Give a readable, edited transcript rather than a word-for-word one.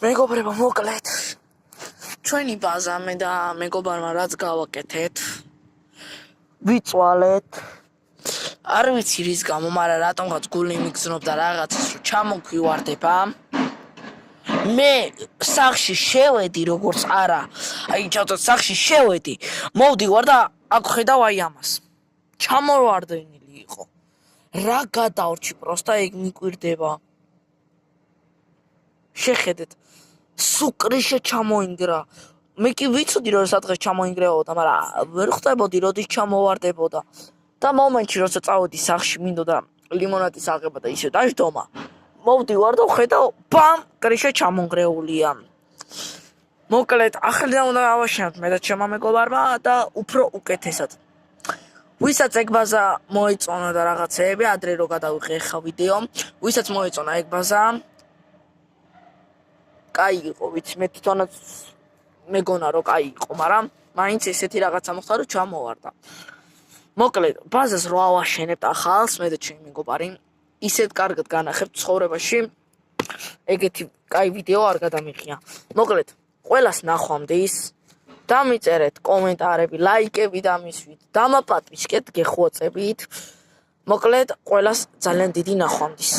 მეგობრებო, მოკლედ ჩვენი ბაზა მე და მეგობარმა რაც გავაკეთეთ, ვიწვალეთ. არ ვიცი რის გამო, მაგრამ რატომღაც გული მიგზნობდა რაღაცას, რომ ჩამოგვივარდება. მე სახში შევედი, როგორც არა, ჩავწოთ სახში შევედი, მოვდივარ და აქ ხედავ აი ამას. ჩამოვარდნილი იყო. რა გადავრჩი, პროსტა ეგ მიკვირდება. შეხედეთ. სუკრიშე ჩამოინგრა. მე კი ვიცოდი რომ სადღაც ჩამოინგრეოდა, მაგრამ ვერ ხვდებოდი როდის ჩამოვარდებოდა. და მომენტში როცა წავედი სახში მინდოდა ლიმონადის აღება და ისე დაждომა. მოვდივარ და ხედავ, ბამ, კრიშე ჩამონგრეულია. მოკლედ, ახლა უნდა ავაშენოთ მე და ჩემო მეგობარმა და უფრო უკეთესად. ვისაც ეგ ბაზა მოიწონა და რაღაცეები, ადრე რო გადავიღე ხა ვიდეო, ვისაც მოიწონა ეგ ბაზა კაი იყო, ვიცი, მე თვითონაც მეგონა რომ კაი იყო, მაგრამ მაინც ესეთი რაღაცა მოხდა, რომ ჩამოვარდა. მოკლედ, ბაზას რო ავაშენებთ ახალს, მე და ჩემი მეგობარი, ისეთ კარგად განახებთ ცხოვრებაში, ეგეთი კაი ვიდეო არ გადამიღია. მოკლედ, ყველას ნახვამდის, დამიწერეთ კომენტარები, ლაიკები დამისვით, დამაპატვიშკეთ გეხვოწებით. მოკლედ, ყველას ძალიან დიდი ნახვამდის.